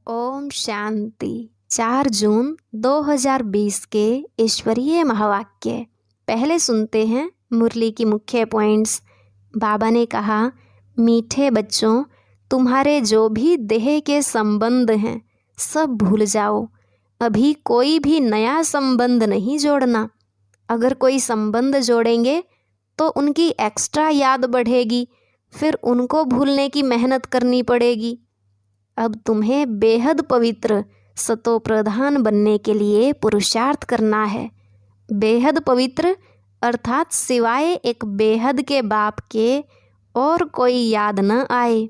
ओम शांति। 4 जून 2020 के ईश्वरीय महावाक्य। पहले सुनते हैं मुरली की मुख्य पॉइंट्स। बाबा ने कहा, मीठे बच्चों, तुम्हारे जो भी देह के संबंध हैं सब भूल जाओ। अभी कोई भी नया संबंध नहीं जोड़ना। अगर कोई संबंध जोड़ेंगे तो उनकी एक्स्ट्रा याद बढ़ेगी, फिर उनको भूलने की मेहनत करनी पड़ेगी। अब तुम्हें बेहद पवित्र सतो प्रधान बनने के लिए पुरुषार्थ करना है। बेहद पवित्र अर्थात सिवाय एक बेहद के बाप के और कोई याद न आए।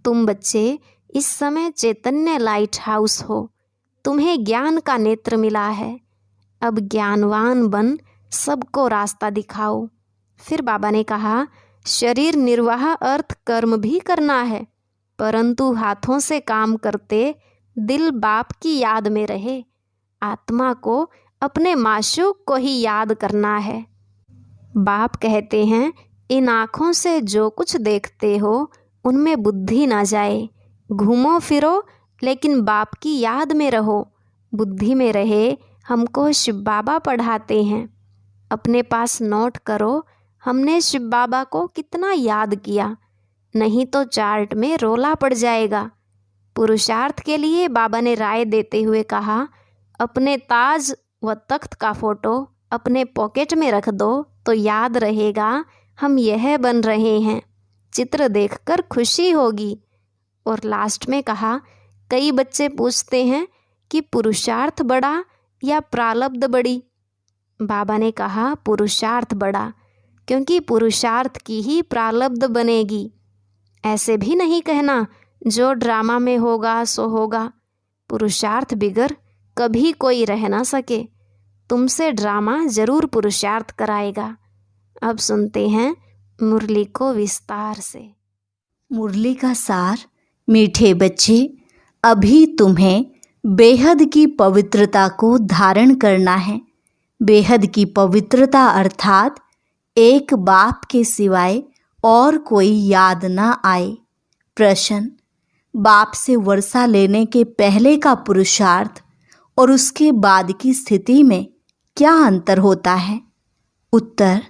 तुम बच्चे इस समय चैतन्य लाइट हाउस हो। तुम्हें ज्ञान का नेत्र मिला है। अब ज्ञानवान बन सबको रास्ता दिखाओ। फिर बाबा ने कहा, शरीर निर्वाह अर्थ कर्म भी करना है, परंतु हाथों से काम करते दिल बाप की याद में रहे। आत्मा को अपने माशूक को ही याद करना है। बाप कहते हैं, इन आँखों से जो कुछ देखते हो उनमें बुद्धि ना जाए। घूमो फिरो लेकिन बाप की याद में रहो। बुद्धि में रहे। हमको शिव बाबा पढ़ाते हैं। अपने पास नोट करो, हमने शिव बाबा को कितना याद किया, नहीं तो चार्ट में रोला पड़ जाएगा। पुरुषार्थ के लिए बाबा ने राय देते हुए कहा, अपने ताज व तख्त का फ़ोटो अपने पॉकेट में रख दो तो याद रहेगा हम यह बन रहे हैं। चित्र देखकर खुशी होगी। और लास्ट में कहा, कई बच्चे पूछते हैं कि पुरुषार्थ बड़ा या प्रारब्ध बड़ी। बाबा ने कहा, पुरुषार्थ बड़ा, क्योंकि पुरुषार्थ की ही प्रारब्ध बनेगी। ऐसे भी नहीं कहना जो ड्रामा में होगा सो होगा। पुरुषार्थ बिगर कभी कोई रह ना सके। तुमसे ड्रामा जरूर पुरुषार्थ कराएगा। अब सुनते हैं मुरली को विस्तार से। मुरली का सार। मीठे बच्चे, अभी तुम्हें बेहद की पवित्रता को धारण करना है। बेहद की पवित्रता अर्थात एक बाप के सिवाय और कोई याद ना आए। प्रश्न, बाप से वर्षा लेने के पहले का पुरुषार्थ और उसके बाद की स्थिति में क्या अंतर होता है? उत्तर,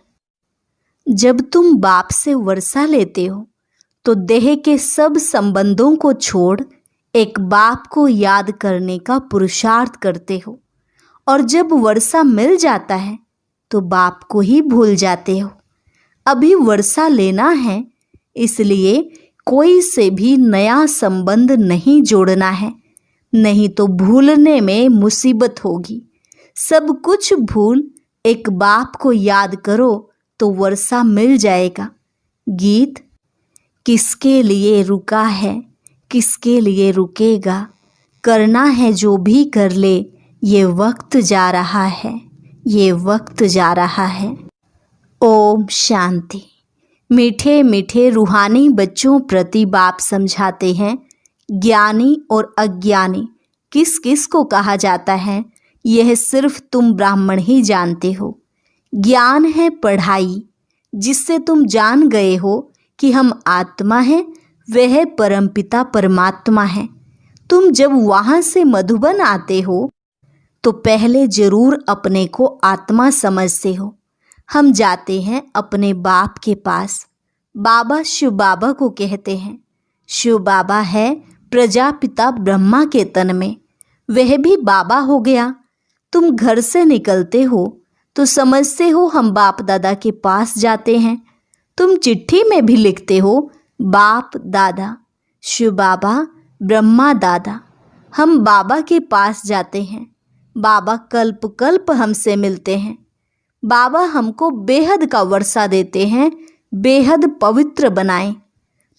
जब तुम बाप से वर्षा लेते हो तो देह के सब संबंधों को छोड़ एक बाप को याद करने का पुरुषार्थ करते हो, और जब वर्षा मिल जाता है तो बाप को ही भूल जाते हो। अभी वर्षा लेना है, इसलिए कोई से भी नया संबंध नहीं जोड़ना है, नहीं तो भूलने में मुसीबत होगी। सब कुछ भूल एक बाप को याद करो तो वर्षा मिल जाएगा। गीत, किसके लिए रुका है, किसके लिए रुकेगा, करना है जो भी कर ले, ये वक्त जा रहा है, ये वक्त जा रहा है। ओम शांति। मीठे मीठे रूहानी बच्चों प्रति बाप समझाते हैं, ज्ञानी और अज्ञानी किस किस को कहा जाता है यह सिर्फ तुम ब्राह्मण ही जानते हो। ज्ञान है पढ़ाई, जिससे तुम जान गए हो कि हम आत्मा हैं, वह परमपिता परमात्मा है। तुम जब वहाँ से मधुबन आते हो तो पहले जरूर अपने को आत्मा समझते हो। हम जाते हैं अपने बाप के पास। बाबा शिव बाबा को कहते हैं। शिव बाबा है प्रजापिता ब्रह्मा के तन में, वह भी बाबा हो गया। तुम घर से निकलते हो तो समझते हो हम बाप दादा के पास जाते हैं। तुम चिट्ठी में भी लिखते हो बाप दादा, शिव बाबा, ब्रह्मा दादा। हम बाबा के पास जाते हैं। बाबा कल्प कल्प हमसे मिलते हैं। बाबा हमको बेहद का वर्षा देते हैं, बेहद पवित्र बनाएं।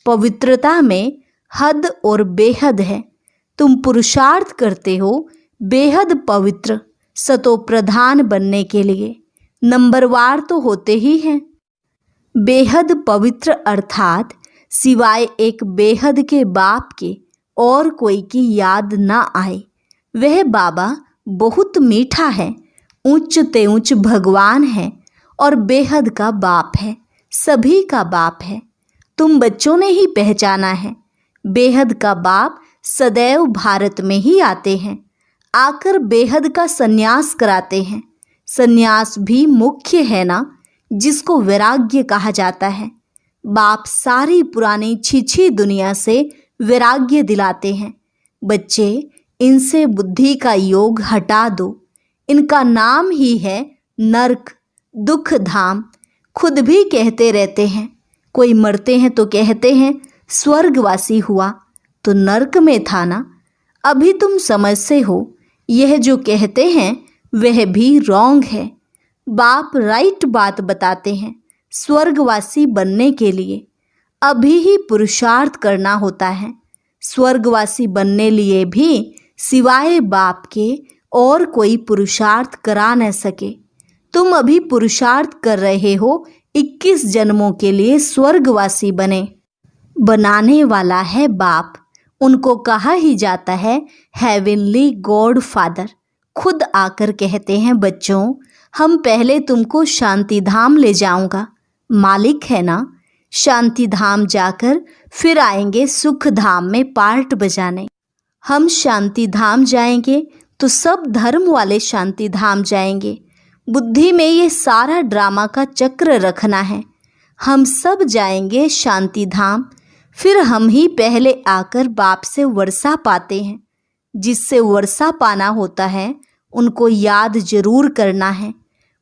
पवित्रता में हद और बेहद है। तुम पुरुषार्थ करते हो बेहद पवित्र सतो प्रधान बनने के लिए। नंबरवार तो होते ही हैं। बेहद पवित्र अर्थात सिवाय एक बेहद के बाप के और कोई की याद ना आए। वह बाबा बहुत मीठा है, उच्च ते उच्च भगवान है और बेहद का बाप है, सभी का बाप है। तुम बच्चों ने ही पहचाना है। बेहद का बाप सदैव भारत में ही आते हैं, आकर बेहद का संन्यास कराते हैं। संन्यास भी मुख्य है ना, जिसको वैराग्य कहा जाता है। बाप सारी पुरानी छिछी दुनिया से वैराग्य दिलाते हैं। बच्चे, इनसे बुद्धि का योग हटा दो। इनका नाम ही है नरक, दुख धाम। खुद भी कहते रहते हैं, कोई मरते हैं तो कहते हैं स्वर्गवासी हुआ, तो नरक में था ना। अभी तुम समझते हो, यह जो कहते हैं वह भी रॉन्ग है। बाप राइट बात बताते हैं। स्वर्गवासी बनने के लिए अभी ही पुरुषार्थ करना होता है। स्वर्गवासी बनने लिए भी सिवाय बाप के और कोई पुरुषार्थ करा न सके। तुम अभी पुरुषार्थ कर रहे हो 21 जन्मों के लिए स्वर्गवासी बनाने वाला है बाप। उनको कहा ही जाता है हेवनली गॉड फादर। खुद आकर कहते हैं, बच्चों, हम पहले तुमको शांति धाम ले जाऊंगा। मालिक है ना। शांति धाम जाकर फिर आएंगे सुख धाम में पार्ट बजाने। हम शांति धाम जाएंगे तो सब धर्म वाले शांति धाम जाएंगे। बुद्धि में ये सारा ड्रामा का चक्र रखना है। हम सब जाएंगे शांति धाम, फिर हम ही पहले आकर बाप से वर्षा पाते हैं। जिससे वर्षा पाना होता है उनको याद जरूर करना है।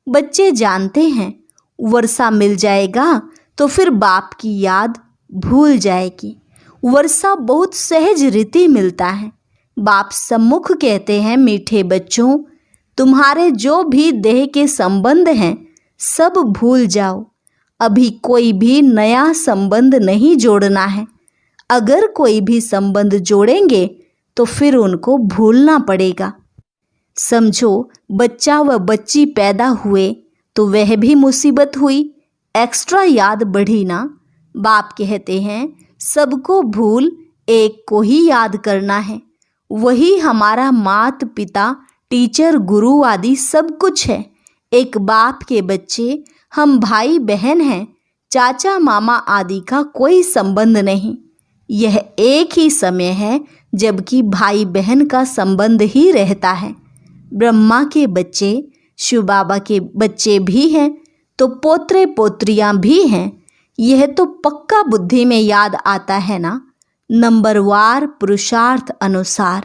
बच्चे जानते हैं, वर्षा मिल जाएगा तो फिर बाप की याद भूल जाएगी। वर्षा बहुत सहज रीति मिलता है। बाप सम्मुख कहते हैं, मीठे बच्चों, तुम्हारे जो भी देह के संबंध हैं सब भूल जाओ। अभी कोई भी नया संबंध नहीं जोड़ना है। अगर कोई भी संबंध जोड़ेंगे तो फिर उनको भूलना पड़ेगा। समझो, बच्चा व बच्ची पैदा हुए तो वह भी मुसीबत हुई, एक्स्ट्रा याद बढ़ी ना। बाप कहते हैं, सबको भूल एक को ही याद करना है। वही हमारा मात पिता, टीचर, गुरु आदि सब कुछ है। एक बाप के बच्चे, हम भाई बहन हैं। चाचा मामा आदि का कोई संबंध नहीं। यह एक ही समय है जबकि भाई बहन का संबंध ही रहता है। ब्रह्मा के बच्चे, शिव बाबा के बच्चे भी हैं तो पोत्रे पोत्रियां भी हैं। यह तो पक्का बुद्धि में याद आता है ना। नंबरवार पुरुषार्थ अनुसार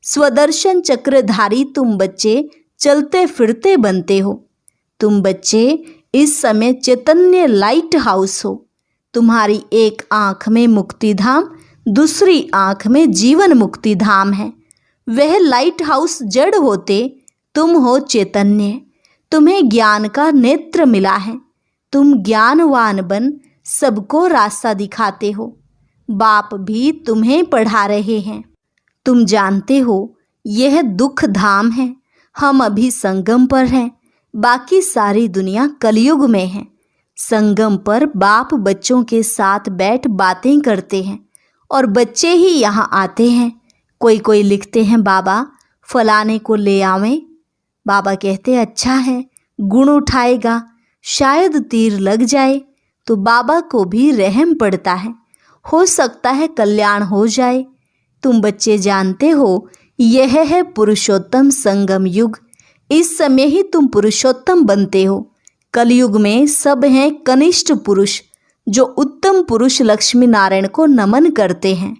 स्वदर्शन चक्रधारी तुम बच्चे चलते फिरते बनते हो। तुम बच्चे इस समय चैतन्य लाइट हाउस हो। तुम्हारी एक आँख में मुक्ति धाम, दूसरी आँख में जीवन मुक्ति धाम है। वह लाइट हाउस जड़ होते, तुम हो चैतन्य। तुम्हें ज्ञान का नेत्र मिला है। तुम ज्ञानवान बन सबको रास्ता दिखाते हो। बाप भी तुम्हें पढ़ा रहे हैं। तुम जानते हो यह दुख धाम है। हम अभी संगम पर हैं, बाकी सारी दुनिया कलयुग में है। संगम पर बाप बच्चों के साथ बैठ बातें करते हैं और बच्चे ही यहाँ आते हैं। कोई कोई लिखते हैं, बाबा फलाने को ले आवें। बाबा कहते अच्छा है, गुण उठाएगा, शायद तीर लग जाए तो बाबा को भी रहम पड़ता है, हो सकता है कल्याण हो जाए। तुम बच्चे जानते हो यह है पुरुषोत्तम संगम युग। इस समय ही तुम पुरुषोत्तम बनते हो। कलयुग में सब हैं कनिष्ठ पुरुष जो उत्तम पुरुष लक्ष्मी नारायण को नमन करते हैं।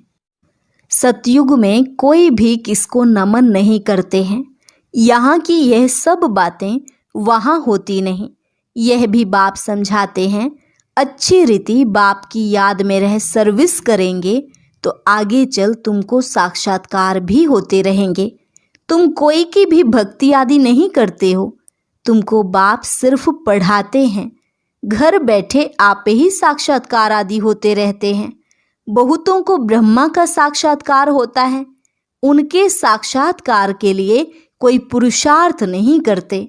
सतयुग में कोई भी किसको नमन नहीं करते हैं। यहाँ की यह सब बातें वहाँ होती नहीं। यह भी बाप समझाते हैं। अच्छी रीति बाप की याद में रह सर्विस करेंगे तो आगे चल तुमको साक्षात्कार भी होते रहेंगे। तुम कोई की भी भक्ति आदि नहीं करते हो। तुमको बाप सिर्फ पढ़ाते हैं। घर बैठे आप ही साक्षात्कार आदि होते रहते हैं। बहुतों को ब्रह्मा का साक्षात्कार होता है। उनके साक्षात्कार के लिए कोई पुरुषार्थ नहीं करते।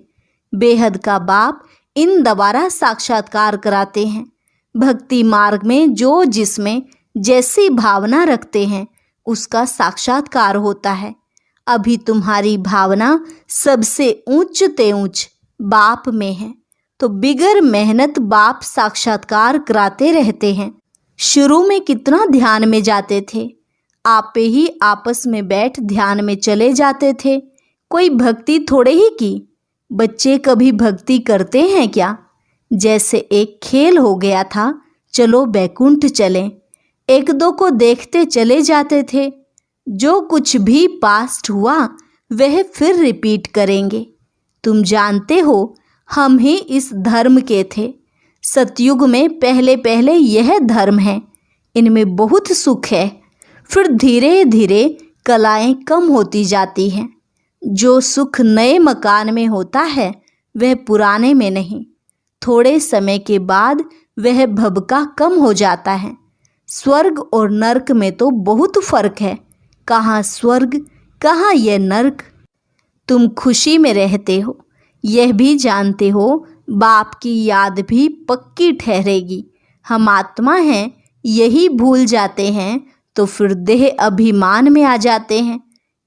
बेहद का बाप इन द्वारा साक्षात्कार कराते हैं। भक्ति मार्ग में जो जिसमें जैसी भावना रखते हैं उसका साक्षात्कार होता है। अभी तुम्हारी भावना सबसे ऊंच ते ऊंच बाप में है, तो बिगर मेहनत बाप साक्षात्कार कराते रहते हैं। शुरू में कितना ध्यान में जाते थे, आपे ही आपस में बैठ ध्यान में चले जाते थे। कोई भक्ति थोड़े ही की। बच्चे कभी भक्ति करते हैं क्या? जैसे एक खेल हो गया था, चलो बैकुंठ चलें। एक दो को देखते चले जाते थे। जो कुछ भी पास्ट हुआ वह फिर रिपीट करेंगे। तुम जानते हो, हम ही इस धर्म के थे। सतयुग में पहले पहले यह धर्म है, इनमें बहुत सुख है। फिर धीरे धीरे कलाएं कम होती जाती हैं। जो सुख नए मकान में होता है वह पुराने में नहीं। थोड़े समय के बाद वह भभका कम हो जाता है। स्वर्ग और नरक में तो बहुत फर्क है। कहाँ स्वर्ग, कहाँ यह नरक। तुम खुशी में रहते हो, यह भी जानते हो। बाप की याद भी पक्की ठहरेगी। हम आत्मा हैं, यही भूल जाते हैं तो फिर देह अभिमान में आ जाते हैं।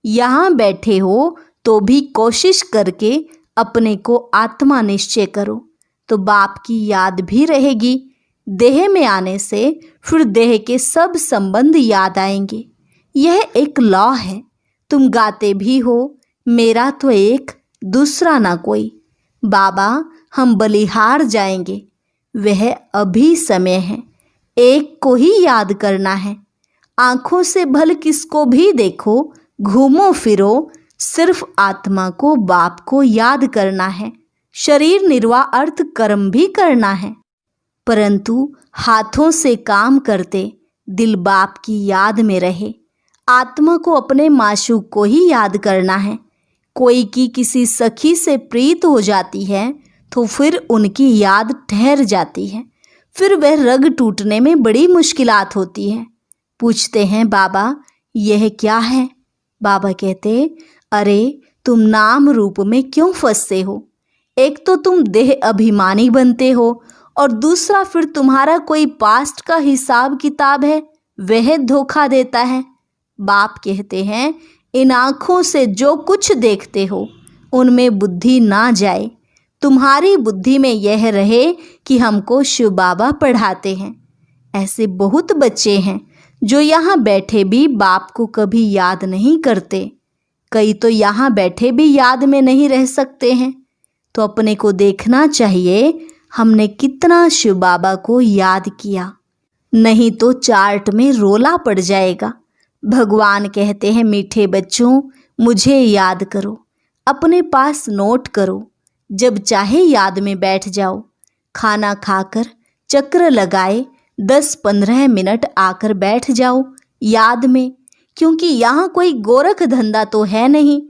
यहाँ बैठे हो तो भी कोशिश करके अपने को आत्मा निश्चय करो, तो बाप की याद भी रहेगी। देह में आने से फिर देह के सब संबंध याद आएंगे। यह एक लॉ है। तुम गाते भी हो, मेरा तो एक, दूसरा ना कोई। बाबा, हम बलिहार जाएंगे, वह अभी समय है। एक को ही याद करना है। आंखों से भल किसको भी देखो, घूमो फिरो, सिर्फ आत्मा को, बाप को याद करना है। शरीर निर्वाह अर्थ कर्म भी करना है, परंतु हाथों से काम करते दिल बाप की याद में रहे। आत्मा को अपने माशूक को ही याद करना है। कोई की किसी सखी से प्रीत हो जाती है तो फिर उनकी याद ठहर जाती है। फिर वह रग टूटने में बड़ी मुश्किलात होती है। पूछते हैं, बाबा यह क्या है? बाबा कहते, अरे तुम नाम रूप में क्यों फंसते हो? एक तो तुम देह अभिमानी बनते हो और दूसरा फिर तुम्हारा कोई पास्ट का हिसाब किताब है, वह धोखा देता है। बाप कहते हैं, इन आँखों से जो कुछ देखते हो उनमें बुद्धि ना जाए। तुम्हारी बुद्धि में यह रहे कि हमको शिव बाबा पढ़ाते हैं। ऐसे बहुत बच्चे हैं जो यहाँ बैठे भी बाप को कभी याद नहीं करते। कई तो यहाँ बैठे भी याद में नहीं रह सकते हैं। तो अपने को देखना चाहिए, हमने कितना शिव बाबा को याद किया। नहीं तो चार्ट में रोला पड़ जाएगा। भगवान कहते हैं, मीठे बच्चों मुझे याद करो, अपने पास नोट करो, जब चाहे याद में बैठ जाओ। खाना खाकर चक्र लगाए 10-15 मिनट आकर बैठ जाओ याद में, क्योंकि यहाँ कोई गोरख धंधा तो है नहीं।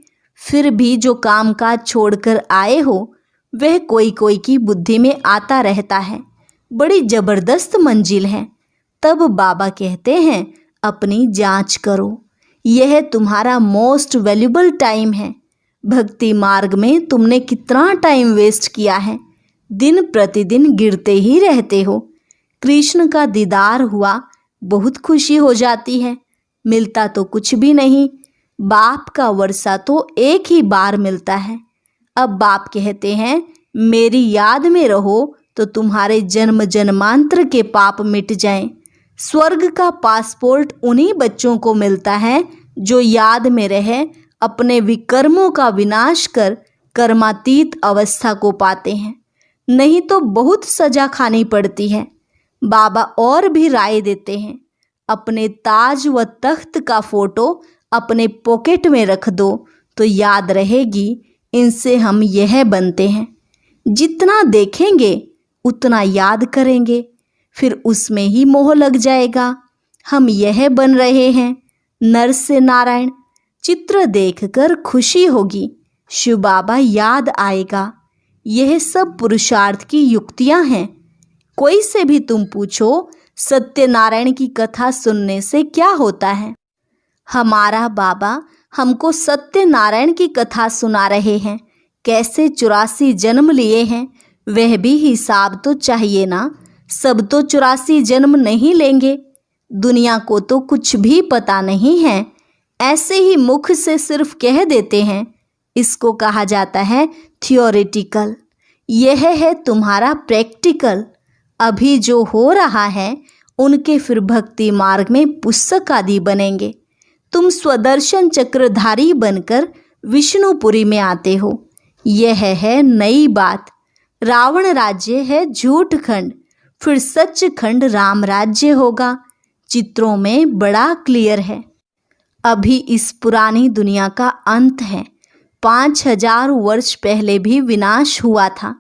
फिर भी जो कामकाज छोड़कर आए हो वह कोई कोई की बुद्धि में आता रहता है। बड़ी ज़बरदस्त मंजिल है। तब बाबा कहते हैं, अपनी जांच करो। यह तुम्हारा मोस्ट वैल्यूबल टाइम है। भक्ति मार्ग में तुमने कितना टाइम वेस्ट किया है। दिन प्रतिदिन गिरते ही रहते हो। कृष्ण का दीदार हुआ, बहुत खुशी हो जाती है। मिलता तो कुछ भी नहीं। बाप का वर्षा तो एक ही बार मिलता है। अब बाप कहते हैं, मेरी याद में रहो तो तुम्हारे जन्म जन्मांतर के पाप मिट जाएं। स्वर्ग का पासपोर्ट उन्हीं बच्चों को मिलता है जो याद में रहे, अपने विकर्मों का विनाश कर कर्मातीत अवस्था को पाते हैं। नहीं तो बहुत सजा खानी पड़ती है। बाबा और भी राय देते हैं, अपने ताज व तख्त का फोटो अपने पॉकेट में रख दो तो याद रहेगी, इनसे हम यह बनते हैं। जितना देखेंगे उतना याद करेंगे, फिर उसमें ही मोह लग जाएगा। हम यह बन रहे हैं, नर से नारायण। चित्र देखकर खुशी होगी, शिव बाबा याद आएगा। यह सब पुरुषार्थ की युक्तियां हैं। कोई से भी तुम पूछो, सत्यनारायण की कथा सुनने से क्या होता है? हमारा बाबा हमको सत्यनारायण की कथा सुना रहे हैं। कैसे 84 जन्म लिए हैं, वह भी हिसाब तो चाहिए ना। सब तो 84 जन्म नहीं लेंगे। दुनिया को तो कुछ भी पता नहीं है, ऐसे ही मुख से सिर्फ कह देते हैं। इसको कहा जाता है थियोरेटिकल। यह है तुम्हारा प्रैक्टिकल। अभी जो हो रहा है उनके फिर भक्ति मार्ग में पुस्तक आदि बनेंगे। तुम स्वदर्शन चक्रधारी बनकर विष्णुपुरी में आते हो। यह है नई बात। रावण राज्य है झूठ खंड, फिर सच खंड राम राज्य होगा। चित्रों में बड़ा क्लियर है। अभी इस पुरानी दुनिया का अंत है। 5000 वर्ष पहले भी विनाश हुआ था।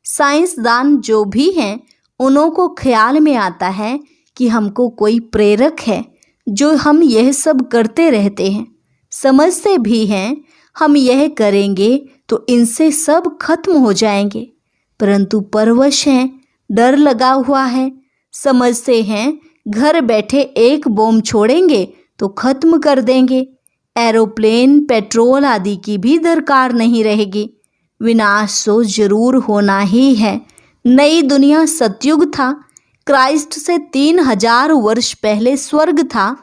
साइंसदान जो भी हैं उन्हों को ख्याल में आता है कि हमको कोई प्रेरक है जो हम यह सब करते रहते हैं। समझते भी हैं हम यह करेंगे तो इनसे सब खत्म हो जाएंगे, परंतु परवश हैं, डर लगा हुआ है। समझते हैं घर बैठे एक बम छोड़ेंगे तो खत्म कर देंगे। एरोप्लेन, पेट्रोल आदि की भी दरकार नहीं रहेगी। विनाश तो जरूर होना ही है। नई दुनिया सतयुग था। क्राइस्ट से 3000 वर्ष पहले स्वर्ग था,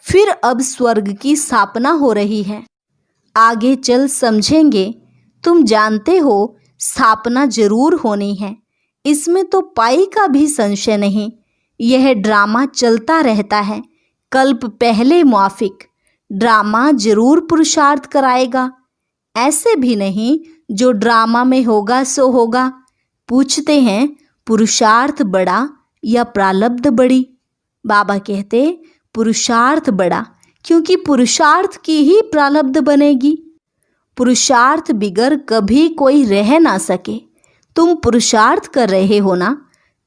फिर अब स्वर्ग की स्थापना हो रही है। आगे चल समझेंगे। तुम जानते हो स्थापना जरूर होनी है, इसमें तो पाई का भी संशय नहीं। यह ड्रामा चलता रहता है। कल्प पहले मुआफिक ड्रामा जरूर पुरुषार्थ कराएगा। ऐसे भी नहीं जो ड्रामा में होगा सो होगा। पूछते हैं पुरुषार्थ बड़ा या प्रारब्ध बड़ी? बाबा कहते पुरुषार्थ बड़ा, क्योंकि पुरुषार्थ की ही प्रारब्ध बनेगी। पुरुषार्थ बिगर कभी कोई रह ना सके। तुम पुरुषार्थ कर रहे हो ना।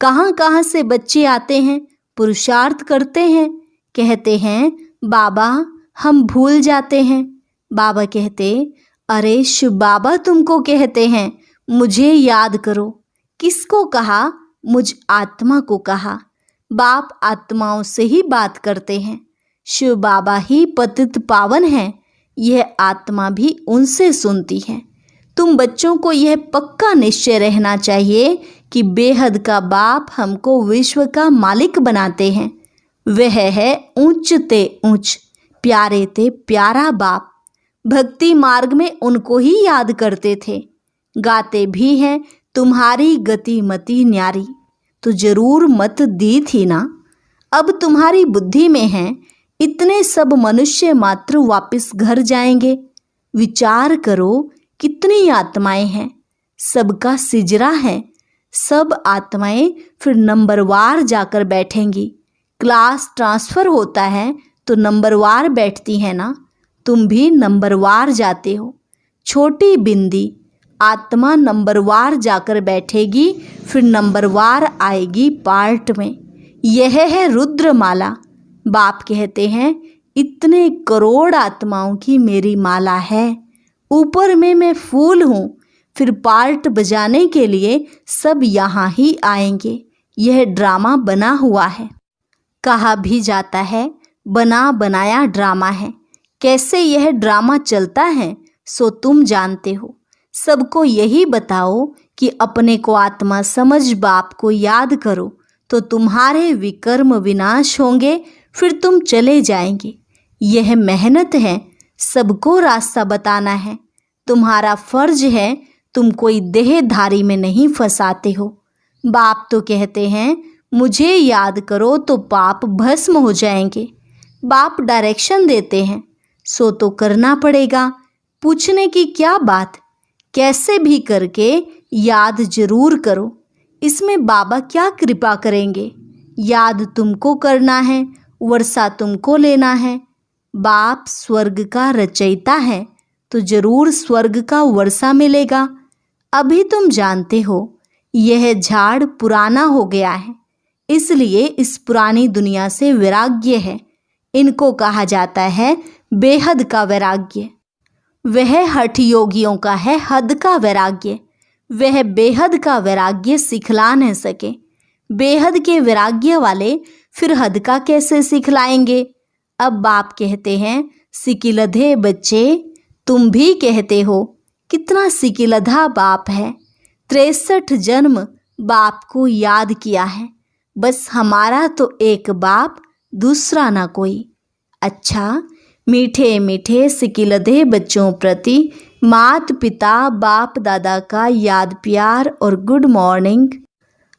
कहाँ कहाँ से बच्चे आते हैं, पुरुषार्थ करते हैं, कहते हैं बाबा हम भूल जाते हैं। बाबा कहते अरे शिव बाबा तुमको कहते हैं मुझे याद करो। किसको कहा? मुझ आत्मा को कहा। बाप आत्माओं से ही बात करते हैं। शिव बाबा ही पतित पावन हैं, यह आत्मा भी उनसे सुनती है। तुम बच्चों को यह पक्का निश्चय रहना चाहिए कि बेहद का बाप हमको विश्व का मालिक बनाते हैं। वह है ऊंच ते ऊंच, प्यारे ते प्यारा बाप। भक्ति मार्ग में उनको ही याद करते थे। गाते भी हैं तुम्हारी गति मति न्यारी, तो जरूर मत दी थी ना। अब तुम्हारी बुद्धि में है इतने सब मनुष्य मात्र वापस घर जाएंगे। विचार करो कितनी आत्माएं हैं, सबका सिजरा है। सब आत्माएं फिर नंबरवार जाकर बैठेंगी। क्लास ट्रांसफ़र होता है तो नंबरवार बैठती है ना। तुम भी नंबरवार जाते हो। छोटी बिंदी आत्मा नंबरवार जाकर बैठेगी, फिर नंबरवार आएगी पार्ट में। यह है रुद्रमाला। बाप कहते हैं इतने करोड़ आत्माओं की मेरी माला है। ऊपर में मैं फूल हूँ। फिर पार्ट बजाने के लिए सब यहाँ ही आएंगे। यह ड्रामा बना हुआ है। कहा भी जाता है बना बनाया ड्रामा है। कैसे यह ड्रामा चलता है सो तुम जानते हो। सबको यही बताओ कि अपने को आत्मा समझ बाप को याद करो तो तुम्हारे विकर्म विनाश होंगे, फिर तुम चले जाएंगे। यह मेहनत है, सबको रास्ता बताना है। तुम्हारा फर्ज है, तुम कोई देहधारी में नहीं फंसाते हो। बाप तो कहते हैं मुझे याद करो तो पाप भस्म हो जाएंगे। बाप डायरेक्शन देते हैं, सो तो करना पड़ेगा। पूछने की क्या बात, कैसे भी करके याद जरूर करो। इसमें बाबा क्या कृपा करेंगे। याद तुमको करना है, वर्षा तुमको लेना है। बाप स्वर्ग का रचयिता है तो जरूर स्वर्ग का वर्षा मिलेगा। अभी तुम जानते हो यह झाड़ पुराना हो गया है, इसलिए इस पुरानी दुनिया से वैराग्य है। इनको कहा जाता है बेहद का वैराग्य। वह हठ योगियों का है हद का वैराग्य। वह बेहद का वैराग्य सिखला न सके। बेहद के वैराग्य वाले फिर हद का कैसे सिखलाएंगे। अब बाप कहते हैं सिकिलधे बच्चे, तुम भी कहते हो कितना सिकिलधा बाप है। 63 जन्म बाप को याद किया है। बस हमारा तो एक बाप, दूसरा ना कोई। अच्छा, मीठे मीठे सिकिलधे बच्चों प्रति मात पिता बाप दादा का याद प्यार और गुड मॉर्निंग।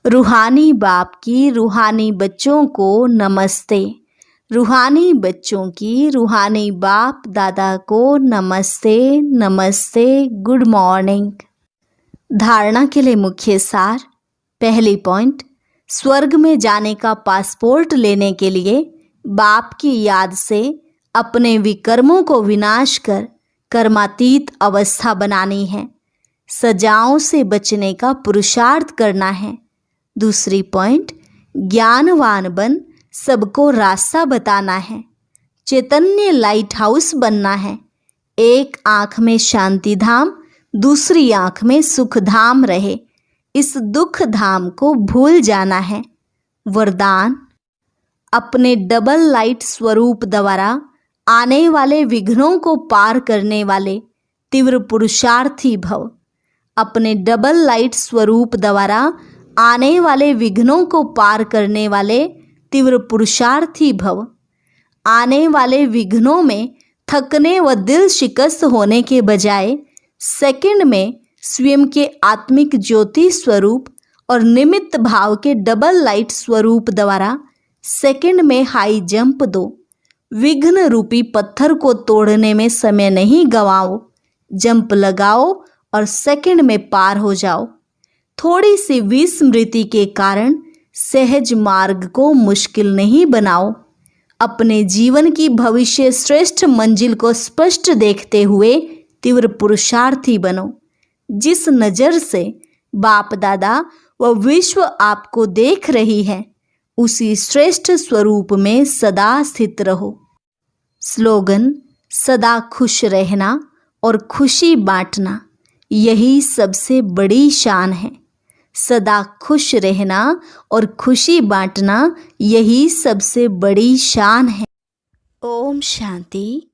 रूहानी बाप की रूहानी बच्चों को नमस्ते। रूहानी बच्चों की रूहानी बाप दादा को नमस्ते नमस्ते, गुड मॉर्निंग। धारणा के लिए मुख्य सार। पहली पॉइंट, स्वर्ग में जाने का पासपोर्ट लेने के लिए बाप की याद से अपने विकर्मों को विनाश कर कर्मातीत अवस्था बनानी है। सजाओं से बचने का पुरुषार्थ करना है। दूसरी पॉइंट, ज्ञानवान बन सबको रास्ता बताना है। चैतन्य लाइट हाउस बनना है। एक आंख में शांति धाम, दूसरी आंख में सुख धाम रहे। इस दुख धाम को भूल जाना है। वरदान, अपने डबल लाइट स्वरूप द्वारा आने वाले विघ्नों को पार करने वाले तीव्र पुरुषार्थी भव। अपने डबल लाइट स्वरूप द्वारा आने वाले विघ्नों को पार करने वाले तीव्र पुरुषार्थी भव। आने वाले विघ्नों में थकने व दिल शिकस्त होने के बजाय सेकंड में स्वयं के आत्मिक ज्योति स्वरूप और निमित्त भाव के डबल लाइट स्वरूप द्वारा सेकंड में हाई जंप दो। विघ्न रूपी पत्थर को तोड़ने में समय नहीं गंवाओ। जंप लगाओ और सेकंड में पार हो जाओ। थोड़ी सी विस्मृति के कारण सहज मार्ग को मुश्किल नहीं बनाओ। अपने जीवन की भविष्य श्रेष्ठ मंजिल को स्पष्ट देखते हुए तीव्र पुरुषार्थी बनो। जिस नज़र से बाप दादा व विश्व आपको देख रही है, उसी श्रेष्ठ स्वरूप में सदा स्थित रहो। स्लोगन, सदा खुश रहना और खुशी बांटना, यही सबसे बड़ी शान है। सदा खुश रहना और खुशी बांटना, यही सबसे बड़ी शान है। ओम शांति।